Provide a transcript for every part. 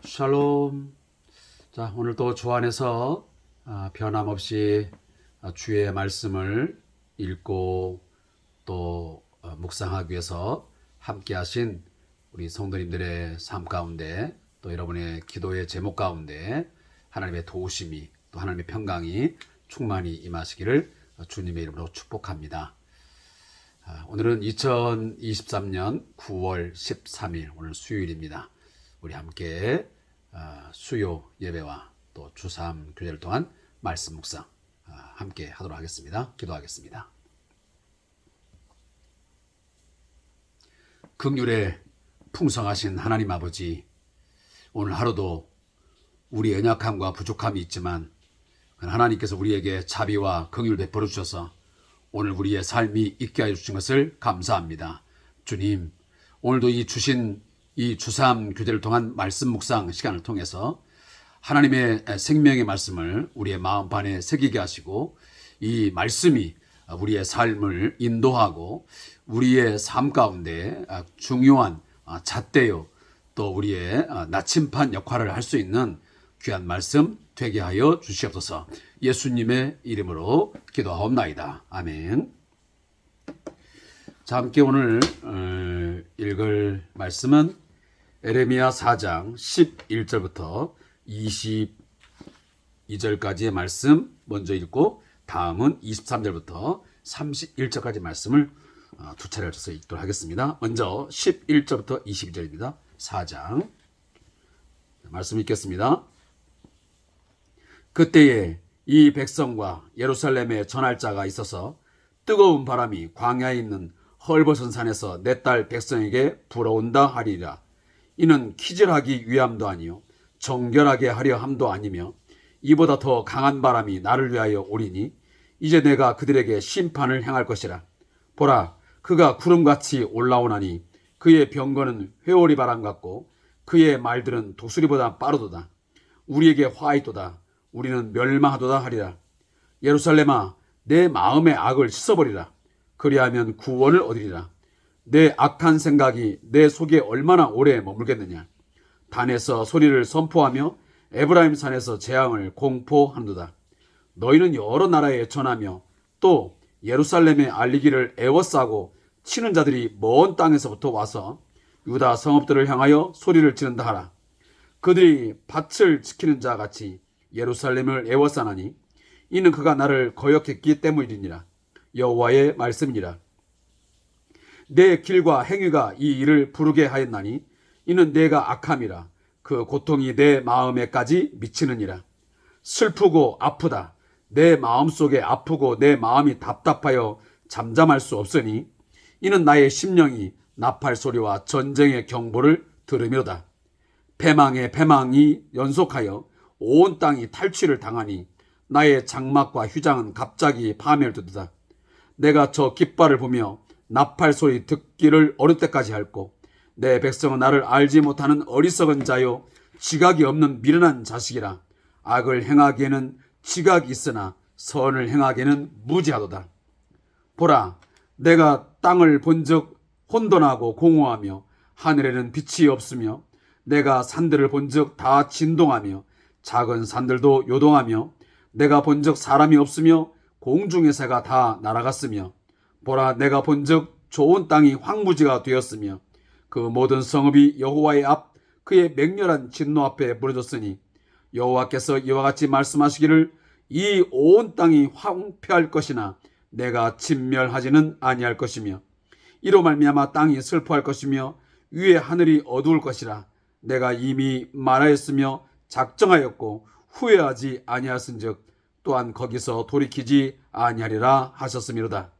샬롬. 자, 오늘도 주 안에서 변함없이 주의 말씀을 읽고 또 묵상하기 위해서 함께 하신 우리 성도님들의 삶 가운데 또 여러분의 기도의 제목 가운데 하나님의 도우심이 또 하나님의 평강이 충만히 임하시기를 주님의 이름으로 축복합니다. 오늘은 2023년 9월 13일 오늘 수요일입니다. 우리 함께 수요 예배와 또 주3 교제를 통한 말씀 묵상 함께 하도록 하겠습니다. 기도하겠습니다. 긍휼에 풍성하신 하나님 아버지, 오늘 하루도 우리 연약함과 부족함이 있지만 하나님께서 우리에게 자비와 긍휼을 베풀어 주셔서 오늘 우리의 삶이 있게 하여 주신 것을 감사합니다. 주님, 오늘도 이 주신 이 주3 교제를 통한 말씀 묵상 시간을 통해서 하나님의 생명의 말씀을 우리의 마음판에 새기게 하시고 이 말씀이 우리의 삶을 인도하고 우리의 삶 가운데 중요한 잣대요 또 우리의 나침판 역할을 할 수 있는 귀한 말씀 되게 하여 주시옵소서. 예수님의 이름으로 기도하옵나이다. 아멘. 자, 함께 오늘 읽을 말씀은 에레미야 4장 11절부터 22절까지의 말씀 먼저 읽고 다음은 23절부터 31절까지 말씀을 두 차례 걸쳐서 읽도록 하겠습니다. 먼저 11절부터 22절입니다. 4장 말씀 읽겠습니다. 그때에 이 백성과 예루살렘에 전할 자가 있어서 뜨거운 바람이 광야에 있는 헐벗은 산에서 내 딸 백성에게 불어온다 하리라. 이는 키질하기 위함도 아니요 정결하게 하려 함도 아니며 이보다 더 강한 바람이 나를 위하여 오리니 이제 내가 그들에게 심판을 행할 것이라. 보라, 그가 구름같이 올라오나니 그의 병거는 회오리 바람 같고 그의 말들은 독수리보다 빠르도다. 우리에게 화있도다. 우리는 멸망하도다 하리라. 예루살렘아, 내 마음의 악을 씻어버리라. 그리하면 구원을 얻으리라. 내 악한 생각이 내 속에 얼마나 오래 머물겠느냐. 단에서 소리를 선포하며 에브라임 산에서 재앙을 공포하는도다. 너희는 여러 나라에 전하며 또 예루살렘에 알리기를 애워싸고 치는 자들이 먼 땅에서부터 와서 유다 성읍들을 향하여 소리를 지른다 하라. 그들이 밭을 지키는 자 같이 예루살렘을 애워싸나니 이는 그가 나를 거역했기 때문이니라. 여호와의 말씀이니라. 내 길과 행위가 이 일을 부르게 하였나니 이는 내가 악함이라. 그 고통이 내 마음에까지 미치느니라. 슬프고 아프다. 내 마음속에 아프고 내 마음이 답답하여 잠잠할 수 없으니 이는 나의 심령이 나팔 소리와 전쟁의 경보를 들으며다. 패망의 패망이 연속하여 온 땅이 탈취를 당하니 나의 장막과 휘장은 갑자기 파멸되도다. 내가 저 깃발을 보며 나팔 소리 듣기를 어느 때까지 할꼬. 내 백성은 나를 알지 못하는 어리석은 자요 지각이 없는 미련한 자식이라. 악을 행하기에는 지각이 있으나 선을 행하기에는 무지하도다. 보라, 내가 땅을 본즉 혼돈하고 공허하며 하늘에는 빛이 없으며 내가 산들을 본즉 다 진동하며 작은 산들도 요동하며 내가 본즉 사람이 없으며 공중의 새가 다 날아갔으며 보라, 내가 본즉 좋은 땅이 황무지가 되었으며 그 모든 성읍이 여호와의 앞 그의 맹렬한 진노 앞에 무너졌으니 여호와께서 이와 같이 말씀하시기를 이 온 땅이 황폐할 것이나 내가 진멸하지는 아니할 것이며 이로 말미암아 땅이 슬퍼할 것이며 위에 하늘이 어두울 것이라. 내가 이미 말하였으며 작정하였고 후회하지 아니하였은즉 또한 거기서 돌이키지 아니하리라 하셨음이로다.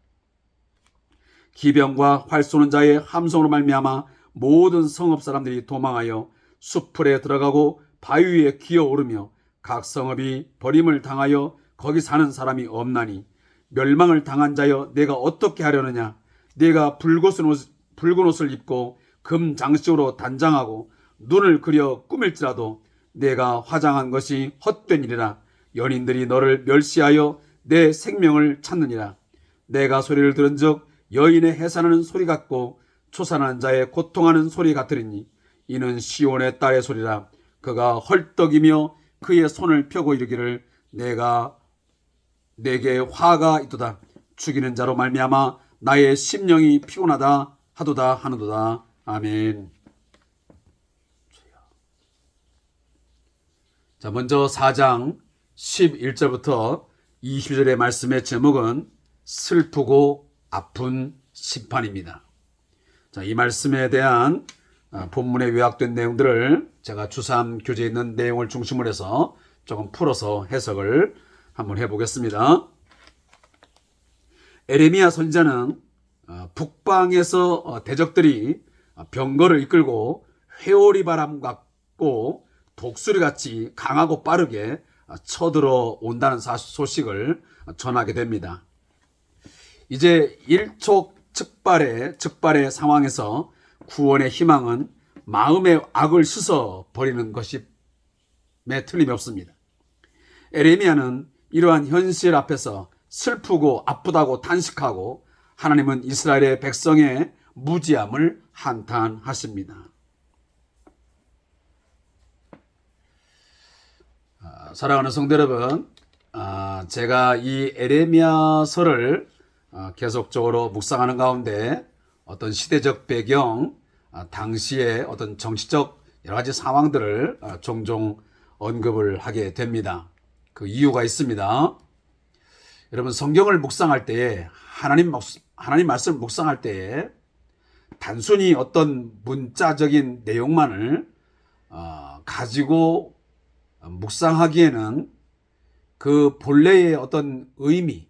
기병과 활 쏘는 자의 함성으로 말미암아 모든 성읍 사람들이 도망하여 수풀에 들어가고 바위 위에 기어오르며 각 성읍이 버림을 당하여 거기 사는 사람이 없나니 멸망을 당한 자여 내가 어떻게 하려느냐. 내가 붉은 옷을 입고 금 장식으로 단장하고 눈을 그려 꾸밀지라도 내가 화장한 것이 헛된 일이라. 연인들이 너를 멸시하여 내 생명을 찾느니라. 내가 소리를 들은즉 여인의 해산하는 소리 같고 초산하는 자의 고통하는 소리 같으리니 이는 시온의 딸의 소리라. 그가 헐떡이며 그의 손을 펴고 이르기를 내가 내게 화가 있도다. 죽이는 자로 말미암아 나의 심령이 피곤하다 하도다 하는도다. 아멘. 자, 먼저 4장 11절부터 20절의 말씀의 제목은 슬프고 아픈 심판입니다. 자, 이 말씀에 대한 본문에 요약된 내용들을 제가 주3 교재에 있는 내용을 중심으로 해서 조금 풀어서 해석을 한번 해보겠습니다. 에레미야 선지자는 북방에서 대적들이 병거를 이끌고 회오리 바람 같고 독수리같이 강하고 빠르게 쳐들어 온다는 소식을 전하게 됩니다. 이제 일촉즉발의 상황에서 구원의 희망은 마음의 악을 씻어버리는 것임에 틀림이 없습니다. 에레미야는 이러한 현실 앞에서 슬프고 아프다고 탄식하고 하나님은 이스라엘의 백성의 무지함을 한탄하십니다. 사랑하는 성도 여러분, 제가 이 에레미야서를 계속적으로 묵상하는 가운데 어떤 시대적 배경, 당시의 어떤 정치적 여러 가지 상황들을 종종 언급을 하게 됩니다. 그 이유가 있습니다. 여러분, 성경을 묵상할 때에 하나님 말씀을 묵상할 때에 단순히 어떤 문자적인 내용만을 가지고 묵상하기에는 그 본래의 어떤 의미,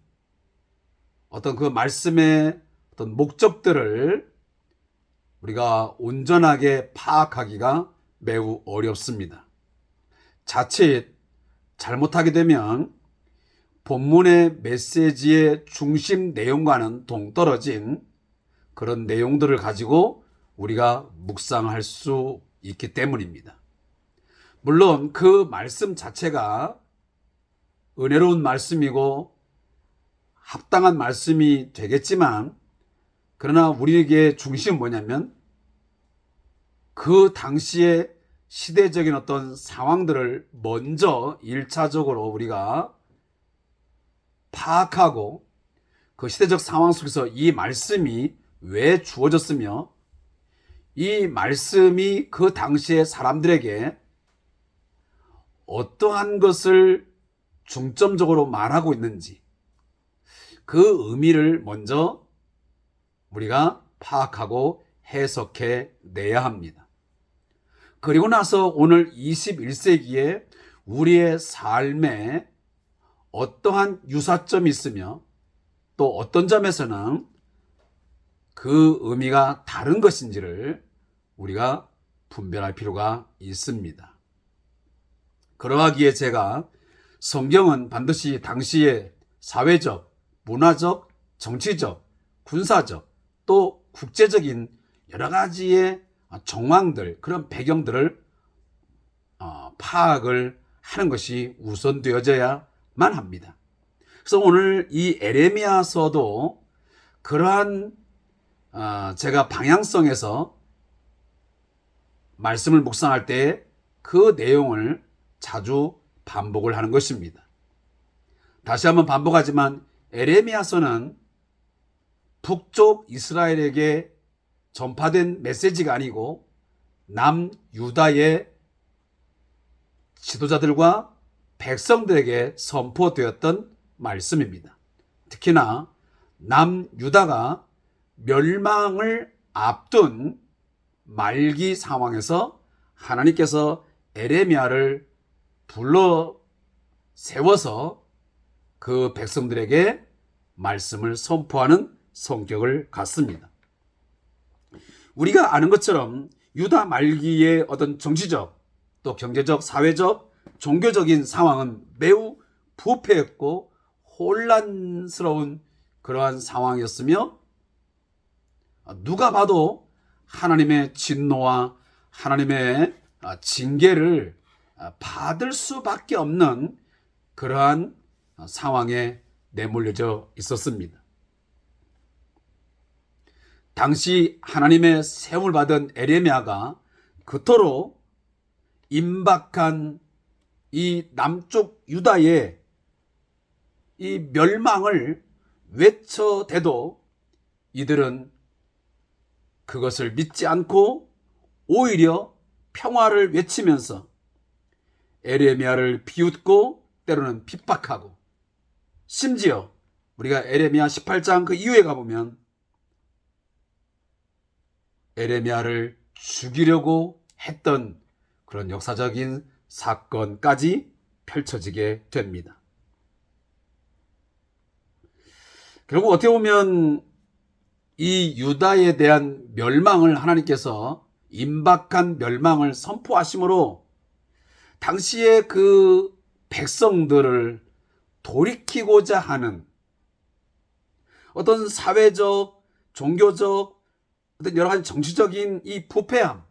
어떤 그 말씀의 어떤 목적들을 우리가 온전하게 파악하기가 매우 어렵습니다. 자칫 잘못하게 되면 본문의 메시지의 중심 내용과는 동떨어진 그런 내용들을 가지고 우리가 묵상할 수 있기 때문입니다. 물론 그 말씀 자체가 은혜로운 말씀이고 합당한 말씀이 되겠지만, 그러나 우리에게 중심은 뭐냐면 그 당시의 시대적인 어떤 상황들을 먼저 1차적으로 우리가 파악하고 그 시대적 상황 속에서 이 말씀이 왜 주어졌으며 이 말씀이 그 당시의 사람들에게 어떠한 것을 중점적으로 말하고 있는지 그 의미를 먼저 우리가 파악하고 해석해 내야 합니다. 그리고 나서 오늘 21세기에 우리의 삶에 어떠한 유사점이 있으며 또 어떤 점에서는 그 의미가 다른 것인지를 우리가 분별할 필요가 있습니다. 그러하기에 제가 성경은 반드시 당시의 사회적, 문화적, 정치적, 군사적, 또 국제적인 여러 가지의 정황들, 그런 배경들을 파악을 하는 것이 우선되어져야만 합니다. 그래서 오늘 이 에레미야서도 그러한 제가 방향성에서 말씀을 묵상할 때 그 내용을 자주 반복을 하는 것입니다. 다시 한번 반복하지만 에레미야서는 북쪽 이스라엘에게 전파된 메시지가 아니고 남유다의 지도자들과 백성들에게 선포되었던 말씀입니다. 특히나 남유다가 멸망을 앞둔 말기 상황에서 하나님께서 에레미야를 불러 세워서 그 백성들에게 말씀을 선포하는 성격을 갖습니다. 우리가 아는 것처럼 유다 말기의 어떤 정치적, 또 경제적, 사회적, 종교적인 상황은 매우 부패했고 혼란스러운 그러한 상황이었으며, 누가 봐도 하나님의 진노와 하나님의 징계를 받을 수밖에 없는 그러한 상황에 내몰려져 있었습니다. 당시 하나님의 세움을 받은 에레미야가 그토록 임박한 이 남쪽 유다의 이 멸망을 외쳐대도 이들은 그것을 믿지 않고 오히려 평화를 외치면서 에레미야를 비웃고 때로는 핍박하고, 심지어 우리가 에레미야 18장 그 이후에 가보면 에레미야를 죽이려고 했던 그런 역사적인 사건까지 펼쳐지게 됩니다. 결국 어떻게 보면 이 유다에 대한 멸망을 하나님께서 임박한 멸망을 선포하심으로 당시에 그 백성들을 돌이키고자 하는 어떤 사회적, 종교적, 어떤 여러 가지 정치적인 이 부패함,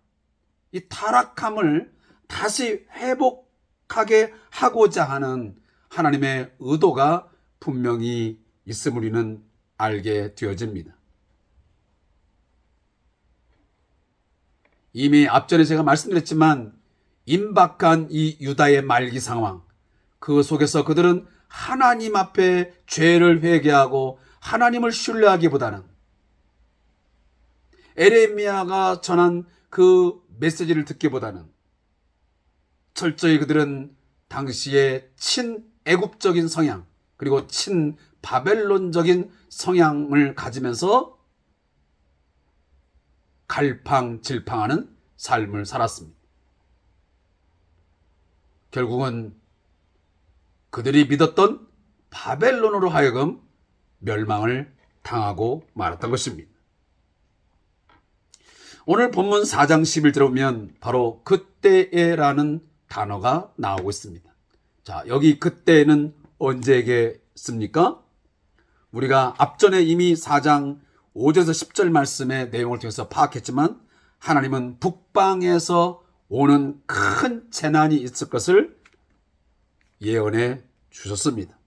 이 타락함을 다시 회복하게 하고자 하는 하나님의 의도가 분명히 있음을 우리는 알게 되어집니다. 이미 앞전에 제가 말씀드렸지만 임박한 이 유다의 말기 상황, 그 속에서 그들은 하나님 앞에 죄를 회개하고 하나님을 신뢰하기보다는 에레미야가 전한 그 메시지를 듣기보다는 철저히 그들은 당시의 친애국적인 성향, 그리고 친바벨론적인 성향을 가지면서 갈팡질팡하는 삶을 살았습니다. 결국은 그들이 믿었던 바벨론으로 하여금 멸망을 당하고 말았던 것입니다. 오늘 본문 4장 11절에 보면 바로 그때에라는 단어가 나오고 있습니다. 자, 여기 그때는 언제겠습니까? 우리가 앞전에 이미 4장 5절에서 10절 말씀의 내용을 통해서 파악했지만 하나님은 북방에서 오는 큰 재난이 있을 것을 예언해 주셨습니다.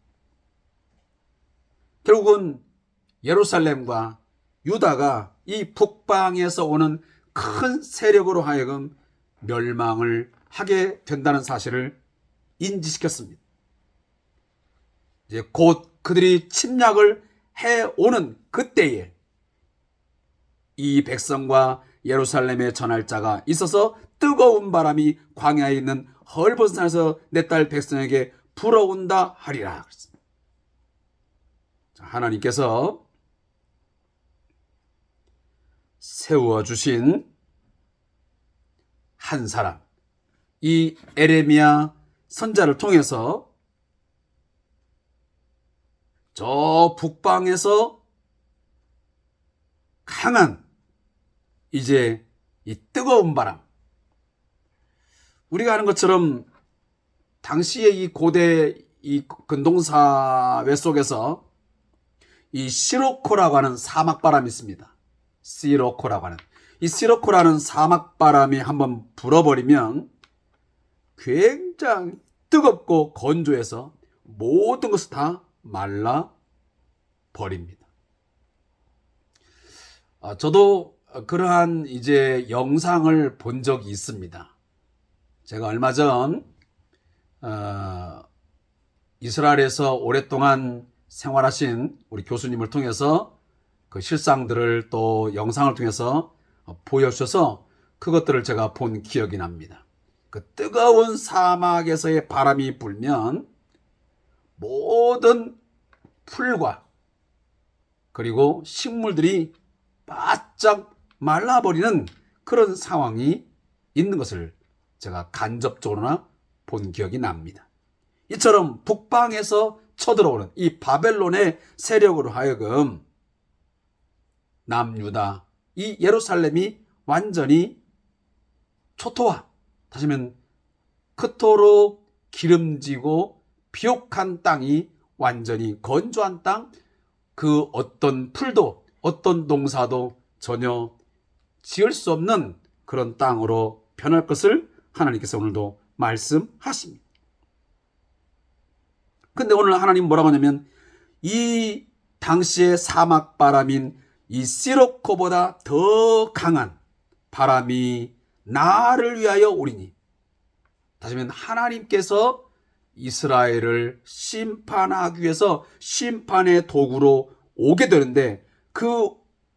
결국은 예루살렘과 유다가 이 북방에서 오는 큰 세력으로 하여금 멸망을 하게 된다는 사실을 인지시켰습니다. 이제 곧 그들이 침략을 해오는 그때에 이 백성과 예루살렘에 전할 자가 있어서 뜨거운 바람이 광야에 있는 헐벗은 산에서 내 딸 백성에게 불어온다 하리라. 하나님께서 세워주신 한 사람, 이 에레미야 선자를 통해서 저 북방에서 강한 이제 이 뜨거운 바람, 우리가 아는 것처럼 당시의 이 고대 이 근동사회 속에서 이 시로코라고 하는 사막바람이 있습니다. 시로코라고 하는 이 시로코라는 사막바람이 한번 불어버리면 굉장히 뜨겁고 건조해서 모든 것을 다 말라버립니다. 저도 그러한 이제 영상을 본 적이 있습니다. 제가 얼마 전 이스라엘에서 오랫동안 생활하신 우리 교수님을 통해서 그 실상들을 또 영상을 통해서 보여주셔서 그것들을 제가 본 기억이 납니다. 그 뜨거운 사막에서의 바람이 불면 모든 풀과 그리고 식물들이 바짝 말라버리는 그런 상황이 있는 것을 제가 간접적으로나 본 기억이 납니다. 이처럼 북방에서 쳐들어오는 이 바벨론의 세력으로 하여금 남유다, 이 예루살렘이 완전히 초토화, 다시 말하면 그토록 기름지고 비옥한 땅이 완전히 건조한 땅, 그 어떤 풀도 어떤 농사도 전혀 지을 수 없는 그런 땅으로 변할 것을 하나님께서 오늘도 말씀하십니다. 근데 오늘 하나님 뭐라고 하냐면 이 당시의 사막 바람인 이 시로코보다 더 강한 바람이 나를 위하여 오리니, 다시 말하면 하나님께서 이스라엘을 심판하기 위해서 심판의 도구로 오게 되는데 그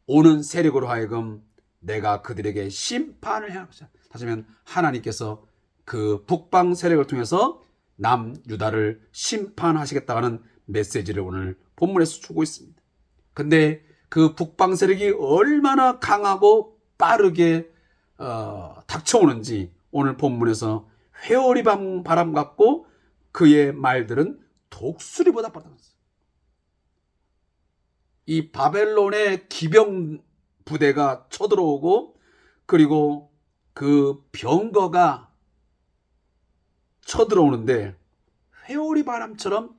오는 세력으로 하여금 내가 그들에게 심판을 해야 하자. 다시 말하면 하나님께서 그 북방 세력을 통해서 남유다를 심판하시겠다는 메시지를 오늘 본문에서 주고 있습니다. 근데 그 북방 세력이 얼마나 강하고 빠르게 닥쳐오는지 오늘 본문에서 회오리 바람 같고 그의 말들은 독수리보다 빠르다. 이 바벨론의 기병 부대가 쳐들어오고 그리고 그 병거가 쳐들어오는데 회오리 바람처럼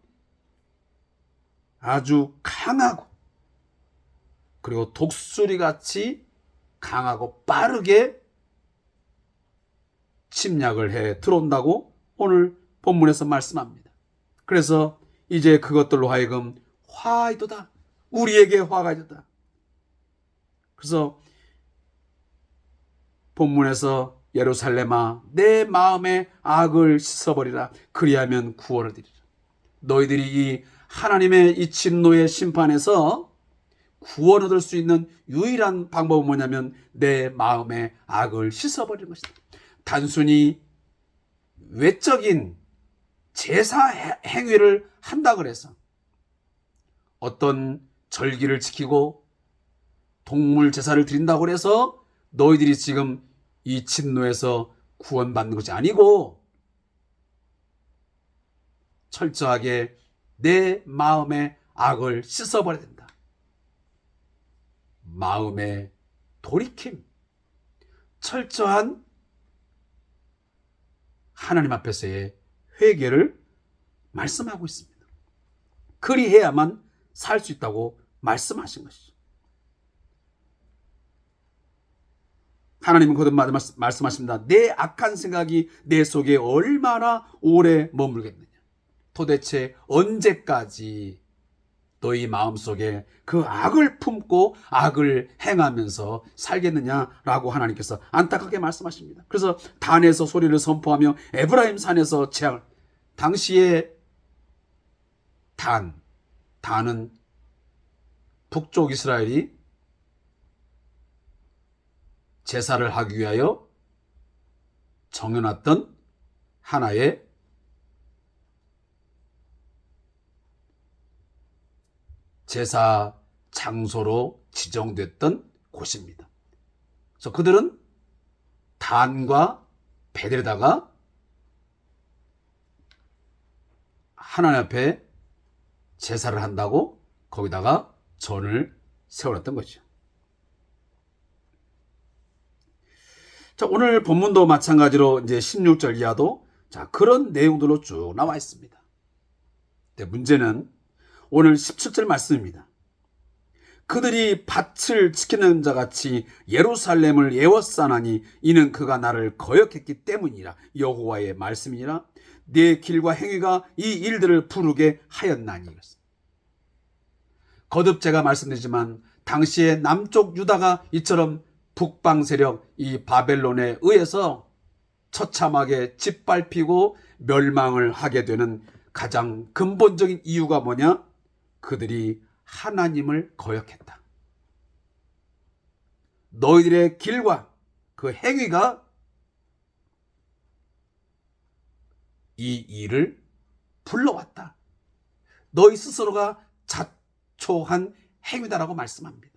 아주 강하고 그리고 독수리같이 강하고 빠르게 침략을 해 들어온다고 오늘 본문에서 말씀합니다. 그래서 이제 그것들로 하여금 화이도다. 우리에게 화가 있다. 그래서 본문에서 예루살렘아 내 마음의 악을 씻어버리라. 그리하면 구원을 드리라. 너희들이 이 하나님의 이 진노의 심판에서 구원 얻을 수 있는 유일한 방법은 뭐냐면 내 마음의 악을 씻어버리는 것이다. 단순히 외적인 제사 행위를 한다 그래서 어떤 절기를 지키고 동물 제사를 드린다고 해서 너희들이 지금 이 진노에서 구원받는 것이 아니고 철저하게 내 마음의 악을 씻어버려야 된다. 마음의 돌이킴, 철저한 하나님 앞에서의 회개를 말씀하고 있습니다. 그리해야만 살 수 있다고 말씀하신 것이죠. 하나님은 거듭 말씀하십니다. 내 악한 생각이 내 속에 얼마나 오래 머물겠느냐. 도대체 언제까지 너희 마음속에 그 악을 품고 악을 행하면서 살겠느냐라고 하나님께서 안타깝게 말씀하십니다. 그래서 단에서 소리를 선포하며 에브라임 산에서 재앙을, 당시에 단은 북쪽 이스라엘이 제사를 하기 위하여 정해놨던 하나의 제사 장소로 지정됐던 곳입니다. 그래서 그들은 단과 베델에다가 하나님 앞에 제사를 한다고 거기다가 전을 세워놨던 거죠. 자, 오늘 본문도 마찬가지로 이제 16절 이하도 자, 그런 내용들로 쭉 나와 있습니다. 근데 문제는 오늘 17절 말씀입니다. 그들이 밭을 지키는 자 같이 예루살렘을 에워싸나니 이는 그가 나를 거역했기 때문이라. 여호와의 말씀이니라. 내 길과 행위가 이 일들을 부르게 하였나니. 거듭 제가 말씀드리지만 당시에 남쪽 유다가 이처럼 북방 세력 이 바벨론에 의해서 처참하게 짓밟히고 멸망을 하게 되는 가장 근본적인 이유가 뭐냐? 그들이 하나님을 거역했다. 너희들의 길과 그 행위가 이 일을 불러왔다. 너희 스스로가 자초한 행위다라고 말씀합니다.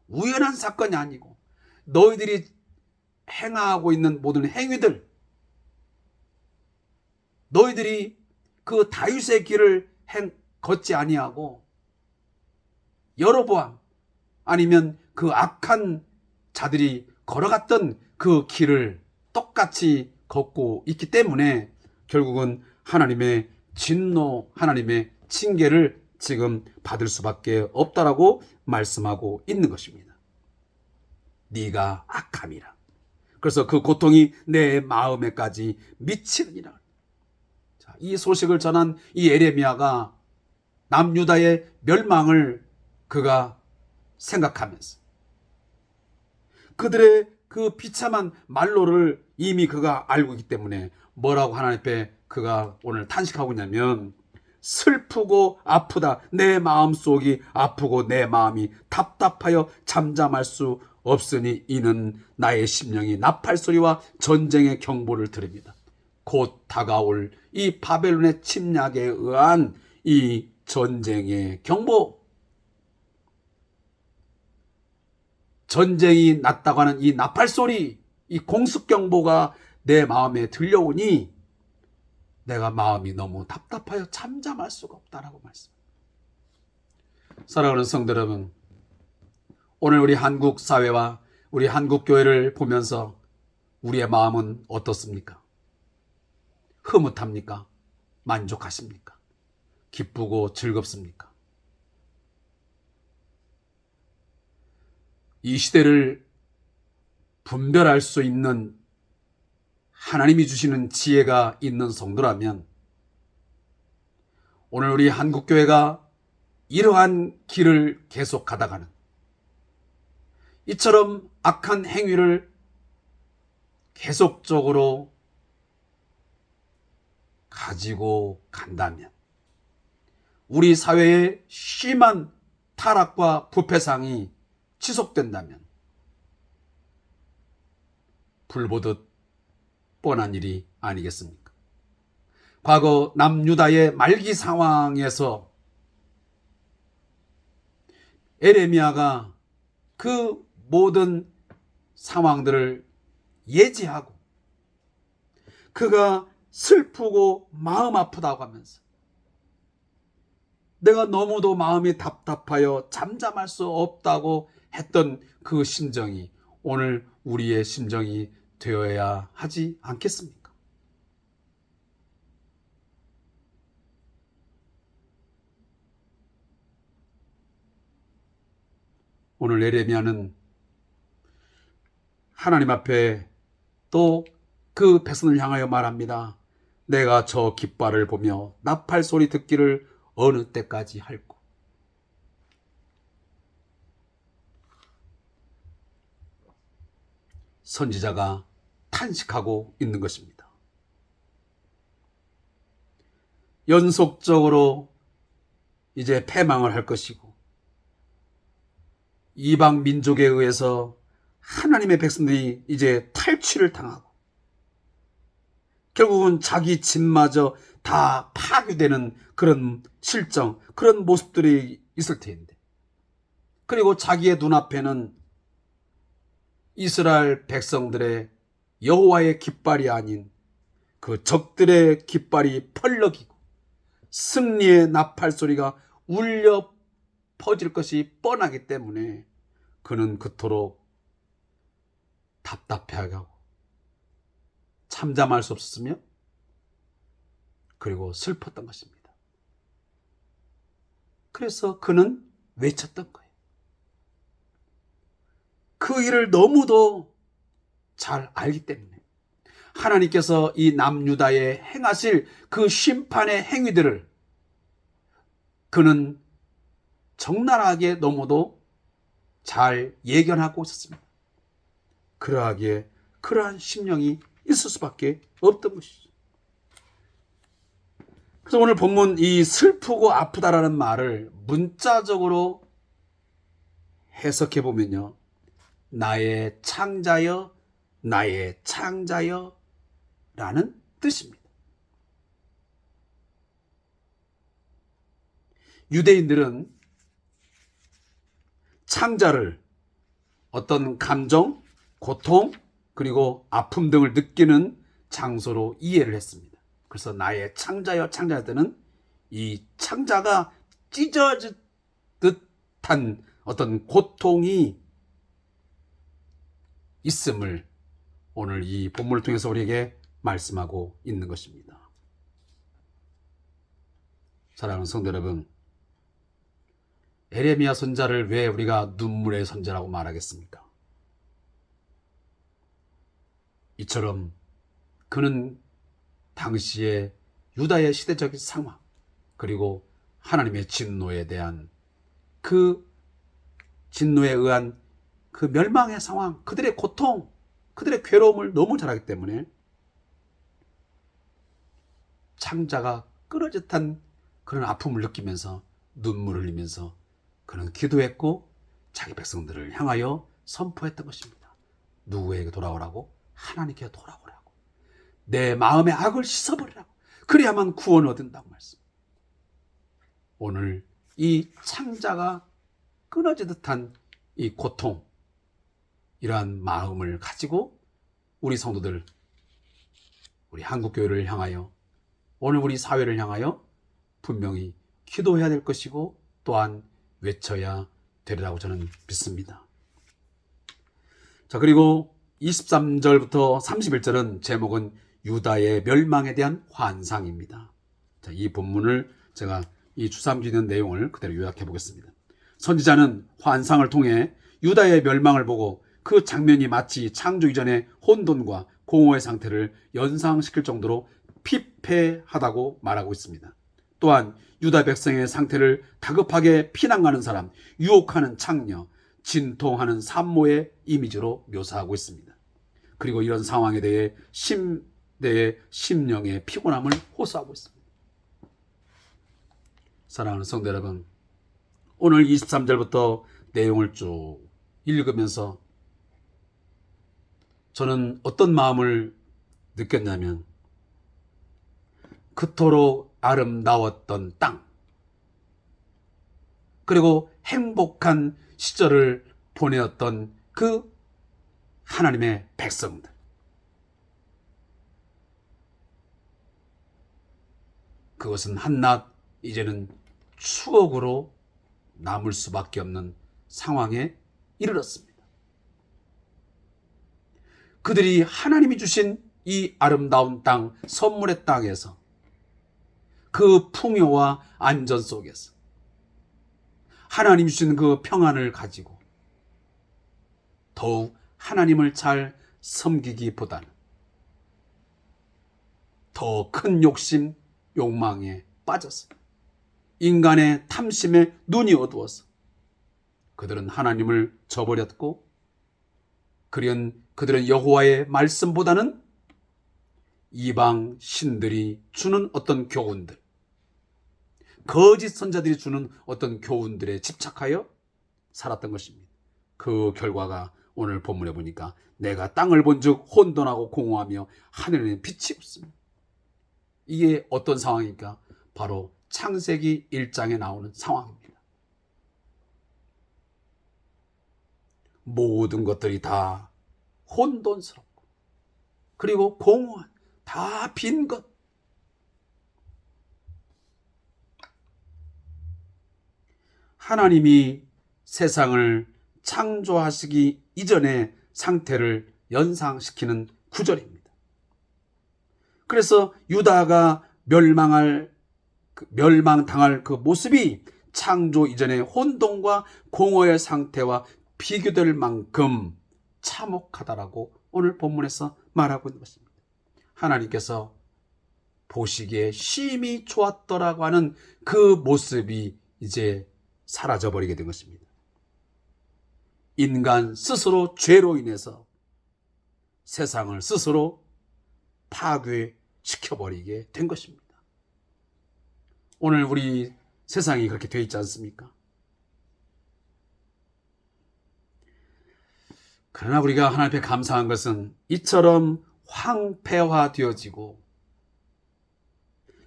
우연한 사건이 아니고 너희들이 행하고 있는 모든 행위들, 너희들이 그 다윗의 길을 걷지 아니하고 여로보암 아니면 그 악한 자들이 걸어갔던 그 길을 똑같이 걷고 있기 때문에 결국은 하나님의 진노, 하나님의 징계를 지금 받을 수밖에 없다라고 말씀하고 있는 것입니다. 네가 악함이라. 그래서 그 고통이 내 마음에까지 미치느니라. 자, 이 소식을 전한 이 예레미야가 남유다의 멸망을 그가 생각하면서 그들의 그 비참한 말로를 이미 그가 알고 있기 때문에 뭐라고 하나님 앞에 그가 오늘 탄식하고 있냐면, 슬프고 아프다. 내 마음속이 아프고 내 마음이 답답하여 잠잠할 수 없으니 이는 나의 심령이 나팔소리와 전쟁의 경보를 들읍니다. 곧 다가올 이 바벨론의 침략에 의한 이 전쟁의 경보, 전쟁이 났다고 하는 이 나팔소리, 이 공습경보가 내 마음에 들려오니 내가 마음이 너무 답답하여 잠잠할 수가 없다라고 말씀합니다. 사랑하는 성도 여러분, 오늘 우리 한국 사회와 우리 한국 교회를 보면서 우리의 마음은 어떻습니까? 흐뭇합니까? 만족하십니까? 기쁘고 즐겁습니까? 이 시대를 분별할 수 있는 하나님이 주시는 지혜가 있는 성도라면 오늘 우리 한국교회가 이러한 길을 계속 가다가는 이처럼 악한 행위를 계속적으로 가지고 간다면, 우리 사회의 심한 타락과 부패상이 지속된다면 불보듯 뻔한 일이 아니겠습니까? 과거 남유다의 말기 상황에서 에레미야가 그 모든 상황들을 예지하고 그가 슬프고 마음 아프다고 하면서 내가 너무도 마음이 답답하여 잠잠할 수 없다고 했던 그 심정이 오늘 우리의 심정이 되어야 하지 않겠습니까? 오늘 에레미야는 하나님 앞에 또 그 백성을 향하여 말합니다. 내가 저 깃발을 보며 나팔 소리 듣기를 어느 때까지 할꼬. 선지자가 탄식하고 있는 것입니다. 연속적으로 이제 패망을 할 것이고 이방 민족에 의해서 하나님의 백성들이 이제 탈취를 당하고 결국은 자기 집마저 다 파괴되는 그런 실정, 그런 모습들이 있을 텐데, 그리고 자기의 눈앞에는 이스라엘 백성들의 여호와의 깃발이 아닌 그 적들의 깃발이 펄럭이고 승리의 나팔 소리가 울려 퍼질 것이 뻔하기 때문에 그는 그토록 답답해하고 잠잠할 수 없었으며 그리고 슬펐던 것입니다. 그래서 그는 외쳤던 거예요. 그 일을 너무도 잘 알기 때문에 하나님께서 이 남유다에 행하실 그 심판의 행위들을 그는 적나라하게 너무도 잘 예견하고 있었습니다. 그러하기에 그러한 심령이 있을 수밖에 없던 것이죠. 그래서 오늘 본문 이 슬프고 아프다라는 말을 문자적으로 해석해 보면요, 나의 창자여, 나의 창자여 라는 뜻입니다. 유대인들은 창자를 어떤 감정, 고통, 그리고 아픔 등을 느끼는 장소로 이해를 했습니다. 그래서 나의 창자여, 창자여 때는 이 창자가 찢어질 듯한 어떤 고통이 있음을 오늘 이 본문을 통해서 우리에게 말씀하고 있는 것입니다. 사랑하는 성도 여러분, 에레미야 선자를 왜 우리가 눈물의 선자라고 말하겠습니까? 이처럼 그는 당시의 유다의 시대적인 상황, 그리고 하나님의 진노에 대한 그 진노에 의한 그 멸망의 상황, 그들의 고통, 그들의 괴로움을 너무 잘 알기 때문에 창자가 끊어졌던 그런 아픔을 느끼면서 눈물을 흘리면서 그는 기도했고 자기 백성들을 향하여 선포했던 것입니다. 누구에게 돌아오라고? 하나님께 돌아오라고. 내 마음의 악을 씻어버리라고. 그래야만 구원을 얻는다고 말씀. 오늘 이 창자가 끊어진 듯한 이 고통, 이러한 마음을 가지고 우리 성도들, 우리 한국교회를 향하여, 오늘 우리 사회를 향하여 분명히 기도해야 될 것이고 또한 외쳐야 되리라고 저는 믿습니다. 자, 그리고 23절부터 31절은 제목은 유다의 멸망에 대한 환상입니다. 자, 이 본문을 제가 이 주삼기 있는 내용을 그대로 요약해 보겠습니다. 선지자는 환상을 통해 유다의 멸망을 보고 그 장면이 마치 창조 이전의 혼돈과 공허의 상태를 연상시킬 정도로 피폐하다고 말하고 있습니다. 또한 유다 백성의 상태를 다급하게 피난가는 사람, 유혹하는 창녀, 진통하는 산모의 이미지로 묘사하고 있습니다. 그리고 이런 상황에 대해 심령의 피곤함을 호소하고 있습니다. 사랑하는 성도 여러분, 오늘 23절부터 내용을 쭉 읽으면서 저는 어떤 마음을 느꼈냐면, 그토록 아름다웠던 땅, 그리고 행복한 시절을 보내었던 그 하나님의 백성들, 그것은 한낱 이제는 추억으로 남을 수밖에 없는 상황에 이르렀습니다. 그들이 하나님이 주신 이 아름다운 땅, 선물의 땅에서, 그 풍요와 안전 속에서 하나님이 주신 그 평안을 가지고 더욱 하나님을 잘 섬기기보다는 더 큰 욕심, 욕망에 빠져서 인간의 탐심에 눈이 어두워서 그들은 하나님을 저버렸고, 그들은 여호와의 말씀보다는 이방 신들이 주는 어떤 교훈들, 거짓 선자들이 주는 어떤 교훈들에 집착하여 살았던 것입니다. 그 결과가 오늘 본문에 보니까 내가 땅을 본즉 혼돈하고 공허하며 하늘에는 빛이 없습니다. 이게 어떤 상황입니까? 바로 창세기 1장에 나오는 상황입니다. 모든 것들이 다 혼돈스럽고 그리고 공허한, 다 빈 것. 하나님이 세상을 창조하시기 이전의 상태를 연상시키는 구절입니다. 그래서 유다가 멸망당할 그 모습이 창조 이전의 혼돈과 공허의 상태와 비교될 만큼 참혹하다라고 오늘 본문에서 말하고 있는 것입니다. 하나님께서 보시기에 심히 좋았더라고 하는 그 모습이 이제 사라져버리게 된 것입니다. 인간 스스로 죄로 인해서 세상을 스스로 파괴시켜버리게 된 것입니다. 오늘 우리 세상이 그렇게 되어 있지 않습니까? 그러나 우리가 하나님 앞에 감사한 것은 이처럼 황폐화되어지고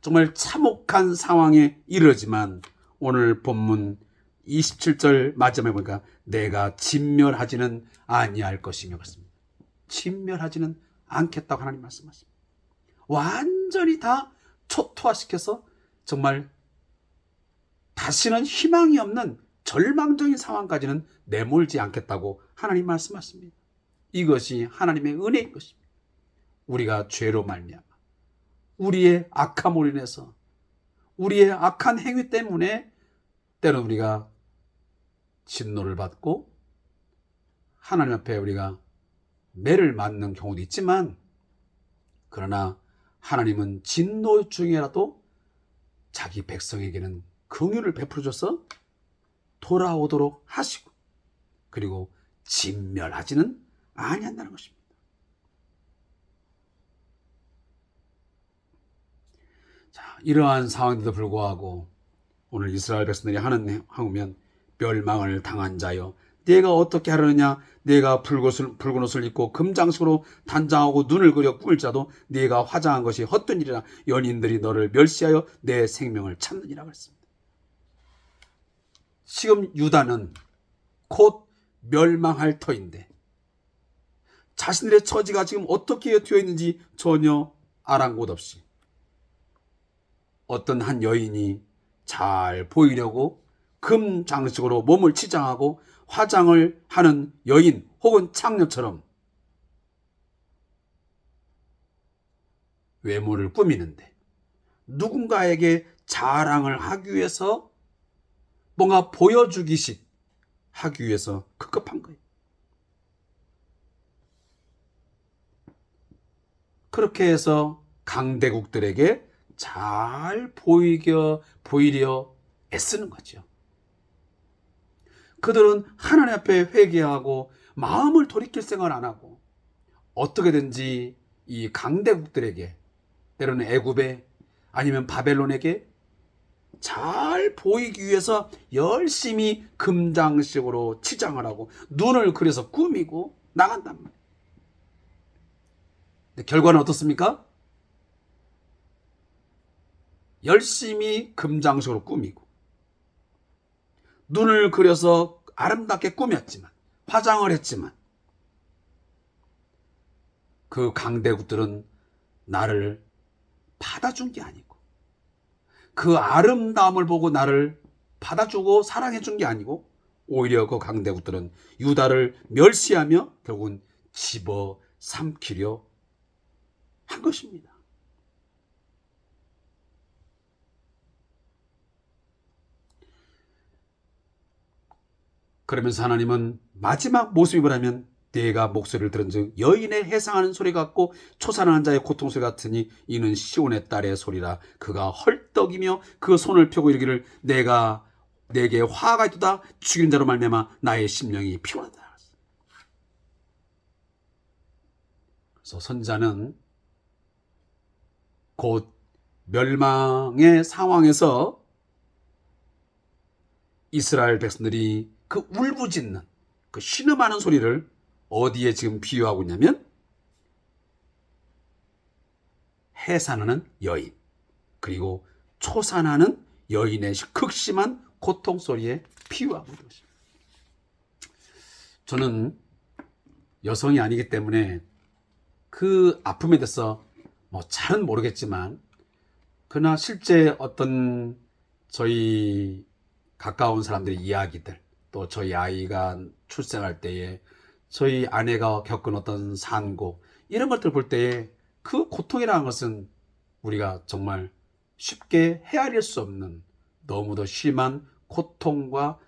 정말 참혹한 상황에 이르지만 오늘 본문 27절 마지막에 보니까 내가 진멸하지는 아니할 것이며 그렇습니다. 진멸하지는 않겠다고 하나님 말씀하십니다. 완전히 다 초토화시켜서 정말 다시는 희망이 없는 절망적인 상황까지는 내몰지 않겠다고 하나님 말씀하십니다. 이것이 하나님의 은혜인 것입니다. 우리가 죄로 말미암아 우리의 악함으로 인해서 우리의 악한 행위 때문에 때로는 우리가 진노를 받고 하나님 앞에 우리가 매를 맞는 경우도 있지만, 그러나 하나님은 진노 중에라도 자기 백성에게는 긍휼을 베풀어줘서 돌아오도록 하시고 그리고 진멸하지는 아니한다는 것입니다. 이러한 상황에도 불구하고 오늘 이스라엘 백성들이 하면 멸망을 당한 자여 내가 어떻게 하려느냐 내가 붉은 옷을 입고 금장식으로 단장하고 눈을 그려 꾸밀 자도 네가 화장한 것이 헛된 일이라 연인들이 너를 멸시하여 내 생명을 찾느니라 그랬습니다. 지금 유다는 곧 멸망할 터인데 자신들의 처지가 지금 어떻게 되어 있는지 전혀 아랑곳 없이 어떤 한 여인이 잘 보이려고 금 장식으로 몸을 치장하고 화장을 하는 여인 혹은 창녀처럼 외모를 꾸미는데 누군가에게 자랑을 하기 위해서 뭔가 보여주기식 하기 위해서 급급한 거예요. 그렇게 해서 강대국들에게 잘 보이려 애쓰는 거죠. 그들은 하나님 앞에 회개하고 마음을 돌이킬 생각을 안 하고 어떻게든지 이 강대국들에게 때로는 애굽에 아니면 바벨론에게 잘 보이기 위해서 열심히 금장식으로 치장을 하고 눈을 그려서 꾸미고 나간단 말이에요. 근데 결과는 어떻습니까? 열심히 금장식으로 꾸미고 눈을 그려서 아름답게 꾸몄지만 화장을 했지만 그 강대국들은 나를 받아준 게 아니고 그 아름다움을 보고 나를 받아주고 사랑해준 게 아니고 오히려 그 강대국들은 유다를 멸시하며 결국은 집어삼키려 한 것입니다. 그러면서 하나님은 마지막 모습을 하면 내가 목소리를 들은즉 여인의 해상하는 소리 같고 초산하는 자의 고통 소리 같으니 이는 시온의 딸의 소리라. 그가 헐떡이며 그 손을 펴고 이르기를 내가 내게 화가 있도다 죽이는 자로 말미암아 나의 심령이 피곤하다. 그래서 선지자는 곧 멸망의 상황에서 이스라엘 백성들이 그 울부짖는 그 신음하는 소리를 어디에 지금 비유하고 있냐면 해산하는 여인 그리고 초산하는 여인의 극심한 고통 소리에 비유하고 있는 것입니다. 저는 여성이 아니기 때문에 그 아픔에 대해서 잘은 모르겠지만 그러나 실제 어떤 저희 가까운 사람들의 이야기들 또 저희 아이가 출생할 때에 저희 아내가 겪은 어떤 산고 이런 것들 볼 때에 그 고통이라는 것은 우리가 정말 쉽게 헤아릴 수 없는 너무도 심한 고통과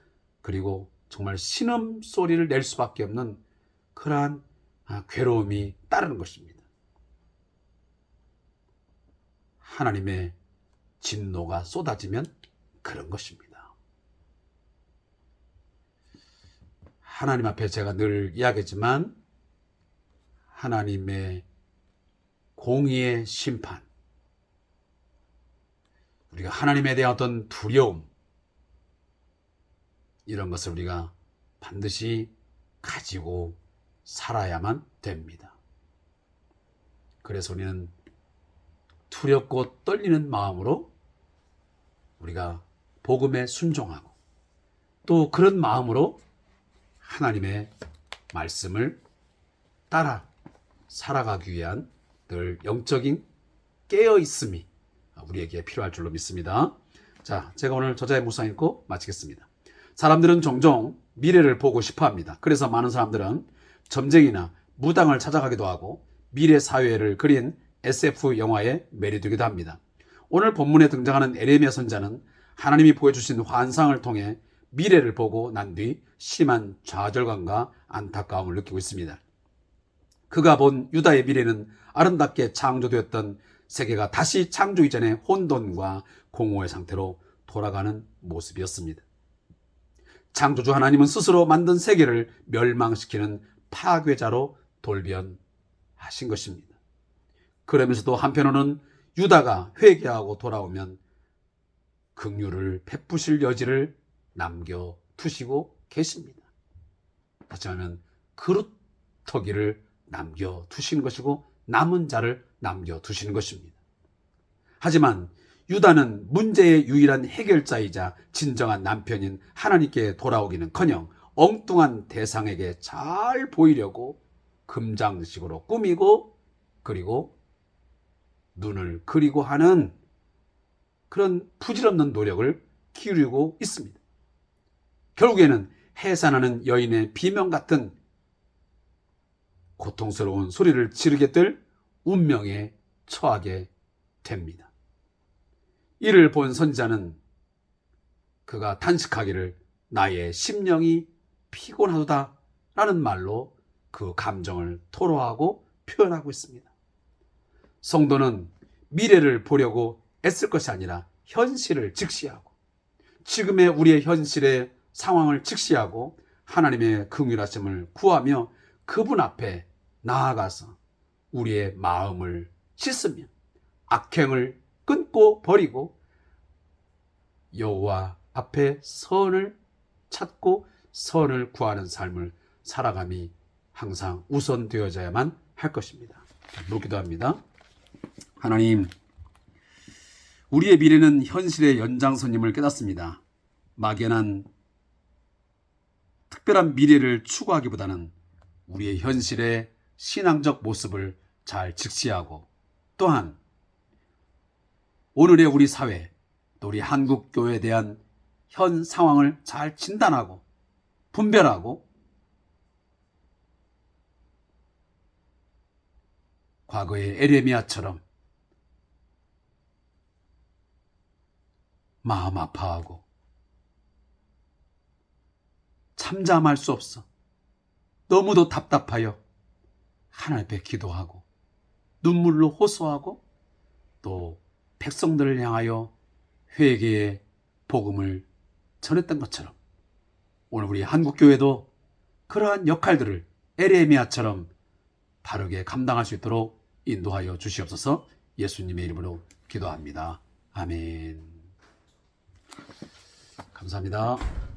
그리고 정말 신음소리를 낼 수밖에 없는 그러한 괴로움이 따르는 것입니다. 하나님의 진노가 쏟아지면 그런 것입니다. 하나님 앞에 제가 늘 이야기했지만 하나님의 공의의 심판, 우리가 하나님에 대한 어떤 두려움 이런 것을 우리가 반드시 가지고 살아야만 됩니다. 그래서 우리는 두렵고 떨리는 마음으로 우리가 복음에 순종하고 또 그런 마음으로 하나님의 말씀을 따라 살아가기 위한 늘 영적인 깨어있음이 우리에게 필요할 줄로 믿습니다. 자, 제가 오늘 저자의 묵상 읽고 마치겠습니다. 사람들은 종종 미래를 보고 싶어 합니다. 그래서 많은 사람들은 점쟁이나 무당을 찾아가기도 하고 미래 사회를 그린 SF 영화에 매료되기도 합니다. 오늘 본문에 등장하는 에레미야 선지자는 하나님이 보여주신 환상을 통해 미래를 보고 난 뒤 심한 좌절감과 안타까움을 느끼고 있습니다. 그가 본 유다의 미래는 아름답게 창조되었던 세계가 다시 창조 이전의 혼돈과 공허의 상태로 돌아가는 모습이었습니다. 창조주 하나님은 스스로 만든 세계를 멸망시키는 파괴자로 돌변하신 것입니다. 그러면서도 한편으로는 유다가 회개하고 돌아오면 긍휼을 베푸실 여지를 남겨두시고 계십니다. 다시 말하면 그루터기를 남겨두시는 것이고 남은 자를 남겨두시는 것입니다. 하지만 유다는 문제의 유일한 해결자이자 진정한 남편인 하나님께 돌아오기는커녕 엉뚱한 대상에게 잘 보이려고 금장식으로 꾸미고 그리고 눈을 그리고 하는 그런 부질없는 노력을 기울이고 있습니다. 결국에는 해산하는 여인의 비명 같은 고통스러운 소리를 지르게 될 운명에 처하게 됩니다. 이를 본 선지자는 그가 탄식하기를 나의 심령이 피곤하도다 라는 말로 그 감정을 토로하고 표현하고 있습니다. 성도는 미래를 보려고 애쓸 것이 아니라 현실을 직시하고 지금의 우리의 현실의 상황을 직시하고 하나님의 긍휼하심을 구하며 그분 앞에 나아가서 우리의 마음을 씻으며 악행을 끊고 버리고 여호와 앞에 선을 찾고 선을 구하는 삶을 살아감이 항상 우선되어져야만 할 것입니다. 기도합니다. 하나님, 우리의 미래는 현실의 연장선임을 깨닫습니다. 막연한 특별한 미래를 추구하기보다는 우리의 현실의 신앙적 모습을 잘 직시하고 또한 오늘의 우리 사회, 또 우리 한국교회에 대한 현 상황을 잘 진단하고 분별하고 과거의 에레미야처럼 마음 아파하고 참잠할 수 없어 너무도 답답하여 하나님 앞에 기도하고 눈물로 호소하고 또 백성들을 향하여 회개의 복음을 전했던 것처럼 오늘 우리 한국교회도 그러한 역할들을 에레미야처럼 바르게 감당할 수 있도록 인도하여 주시옵소서. 예수님의 이름으로 기도합니다. 아멘. 감사합니다.